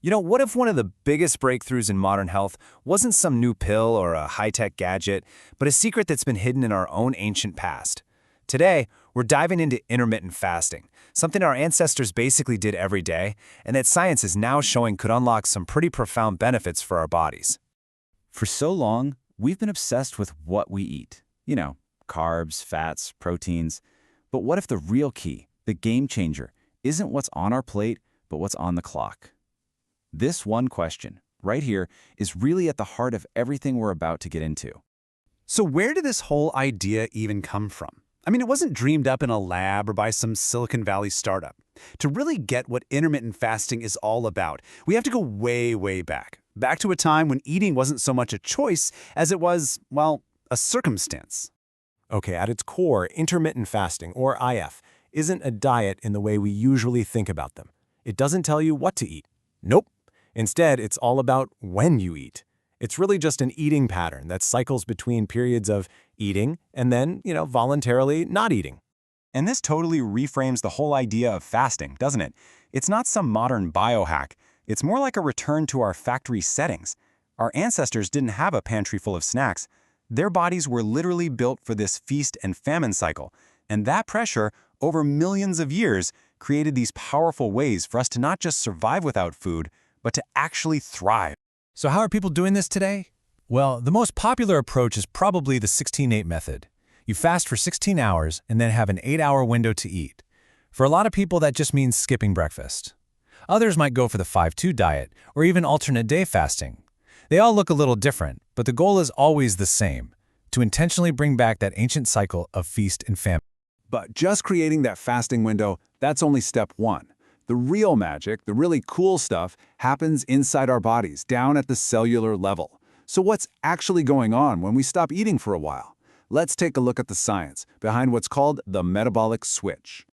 What if one of the biggest breakthroughs in modern health wasn't some new pill or a high-tech gadget, but a secret that's been hidden in our own ancient past? Today, we're diving into intermittent fasting, something our ancestors basically did every day, and that science is now showing could unlock some pretty profound benefits for our bodies. For so long, we've been obsessed with what we eat. Carbs, fats, proteins. But what if the real key, the game changer, isn't what's on our plate, but what's on the clock? This one question, right here, is really at the heart of everything we're about to get into. So where did this whole idea even come from? I mean, it wasn't dreamed up in a lab or by some Silicon Valley startup. To really get what intermittent fasting is all about, we have to go way, way back. Back to a time when eating wasn't so much a choice as it was, well, a circumstance. Okay, at its core, intermittent fasting, or IF, isn't a diet in the way we usually think about them. It doesn't tell you what to eat. Nope. Instead, it's all about when you eat. It's really just an eating pattern that cycles between periods of eating and then, voluntarily not eating. And this totally reframes the whole idea of fasting, doesn't it? It's not some modern biohack. It's more like a return to our factory settings. Our ancestors didn't have a pantry full of snacks. Their bodies were literally built for this feast and famine cycle. And that pressure, over millions of years, created these powerful ways for us to not just survive without food, but to actually thrive. So how are people doing this today? Well, the most popular approach is probably the 16-8 method. You fast for 16 hours and then have an 8-hour window to eat. For a lot of people, that just means skipping breakfast. Others might go for the 5-2 diet or even alternate day fasting. They all look a little different, but the goal is always the same, to intentionally bring back that ancient cycle of feast and famine. But just creating that fasting window, that's only step one. The real magic, the really cool stuff, happens inside our bodies, down at the cellular level. So what's actually going on when we stop eating for a while? Let's take a look at the science behind what's called the metabolic switch.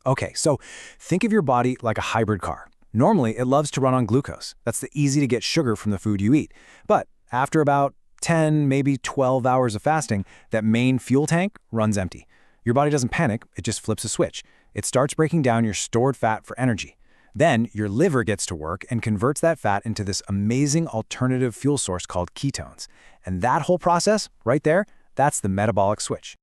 Okay, so think of your body like a hybrid car. Normally, it loves to run on glucose. That's the easy-to-get sugar from the food you eat. But after about 10, maybe 12 hours of fasting, that main fuel tank runs empty. Your body doesn't panic, it just flips a switch. It starts breaking down your stored fat for energy. Then, your liver gets to work and converts that fat into this amazing alternative fuel source called ketones. And that whole process, right there, that's the metabolic switch.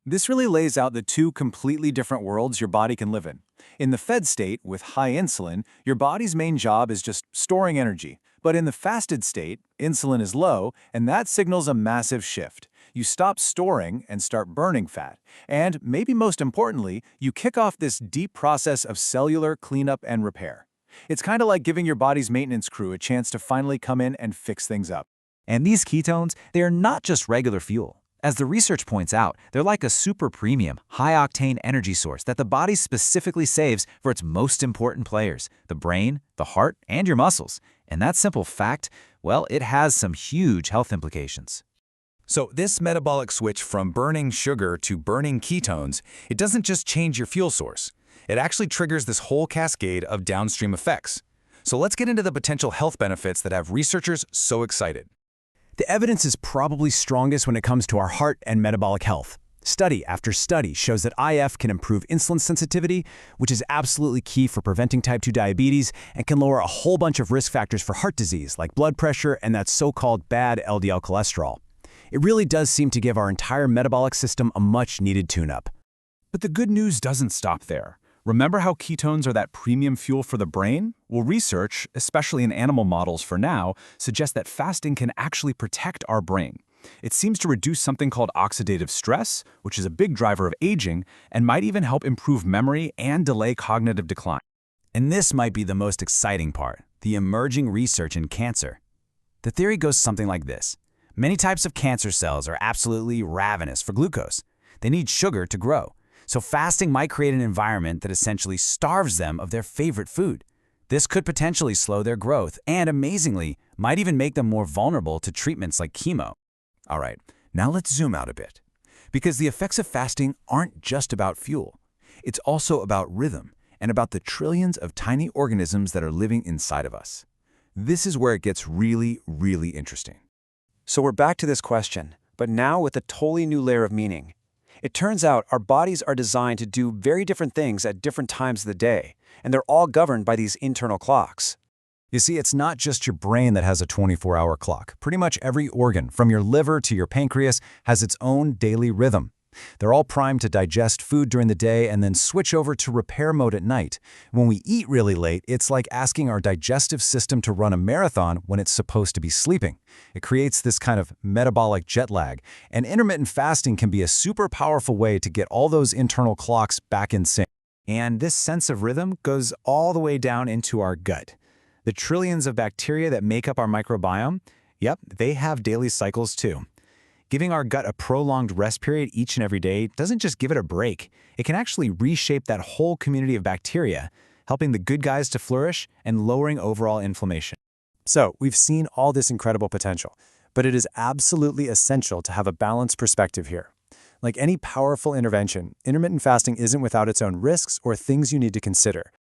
This really lays out the two completely different worlds your body can live in. In the fed state, with high insulin, your body's main job is just storing energy. But in the fasted state, insulin is low, and that signals a massive shift. You stop storing and start burning fat. And, maybe most importantly, you kick off this deep process of cellular cleanup and repair. It's kind of like giving your body's maintenance crew a chance to finally come in and fix things up. And these ketones, they are not just regular fuel. As the research points out, they're like a super premium, high-octane energy source that the body specifically saves for its most important players, the brain, the heart, and your muscles. And that simple fact, well, it has some huge health implications. So this metabolic switch from burning sugar to burning ketones, it doesn't just change your fuel source. It actually triggers this whole cascade of downstream effects. So let's get into the potential health benefits that have researchers so excited. The evidence is probably strongest when it comes to our heart and metabolic health. Study after study shows that IF can improve insulin sensitivity, which is absolutely key for preventing type 2 diabetes, and can lower a whole bunch of risk factors for heart disease, like blood pressure and that so-called bad LDL cholesterol. It really does seem to give our entire metabolic system a much-needed tune-up. But the good news doesn't stop there. Remember how ketones are that premium fuel for the brain? Well, research, especially in animal models for now, suggests that fasting can actually protect our brain. It seems to reduce something called oxidative stress, which is a big driver of aging, and might even help improve memory and delay cognitive decline. And this might be the most exciting part, the emerging research in cancer. The theory goes something like this. Many types of cancer cells are absolutely ravenous for glucose. They need sugar to grow. So fasting might create an environment that essentially starves them of their favorite food. This could potentially slow their growth and, amazingly, might even make them more vulnerable to treatments like chemo. All right, now let's zoom out a bit. Because the effects of fasting aren't just about fuel. It's also about rhythm and about the trillions of tiny organisms that are living inside of us. This is where it gets really, really interesting. So we're back to this question, but now with a totally new layer of meaning. It turns out our bodies are designed to do very different things at different times of the day, and they're all governed by these internal clocks. You see, it's not just your brain that has a 24-hour clock. Pretty much every organ, from your liver to your pancreas, has its own daily rhythm. They're all primed to digest food during the day and then switch over to repair mode at night. When we eat really late, it's like asking our digestive system to run a marathon when it's supposed to be sleeping. It creates this kind of metabolic jet lag, and intermittent fasting can be a super powerful way to get all those internal clocks back in sync. And this sense of rhythm goes all the way down into our gut. The trillions of bacteria that make up our microbiome, yep, they have daily cycles too. Giving our gut a prolonged rest period each and every day doesn't just give it a break. It can actually reshape that whole community of bacteria, helping the good guys to flourish and lowering overall inflammation. So, we've seen all this incredible potential, but it is absolutely essential to have a balanced perspective here. Like any powerful intervention, intermittent fasting isn't without its own risks or things you need to consider.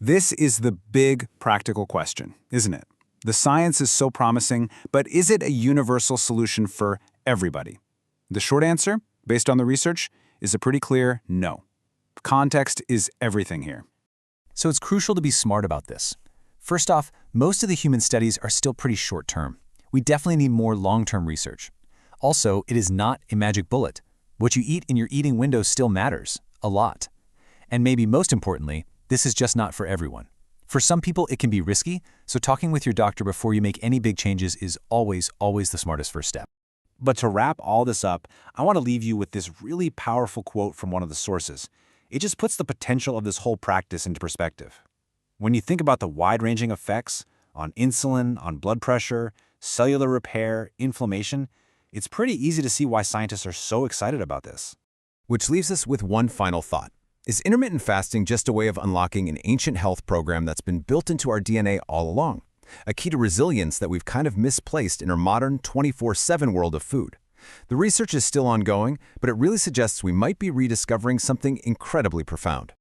This is the big practical question, isn't it? The science is so promising, but is it a universal solution for everybody? The short answer, based on the research, is a pretty clear no. Context is everything here. So it's crucial to be smart about this. First off, most of the human studies are still pretty short-term. We definitely need more long-term research. Also, it is not a magic bullet. What you eat in your eating window still matters, a lot. And maybe most importantly, this is just not for everyone. For some people, it can be risky, so talking with your doctor before you make any big changes is always the smartest first step. But to wrap all this up, I want to leave you with this really powerful quote from one of the sources. It just puts the potential of this whole practice into perspective. When you think about the wide-ranging effects on insulin, on blood pressure, cellular repair, inflammation, it's pretty easy to see why scientists are so excited about this. Which leaves us with one final thought. Is intermittent fasting just a way of unlocking an ancient health program that's been built into our DNA all along? A key to resilience that we've kind of misplaced in our modern 24/7 world of food? The research is still ongoing, but it really suggests we might be rediscovering something incredibly profound.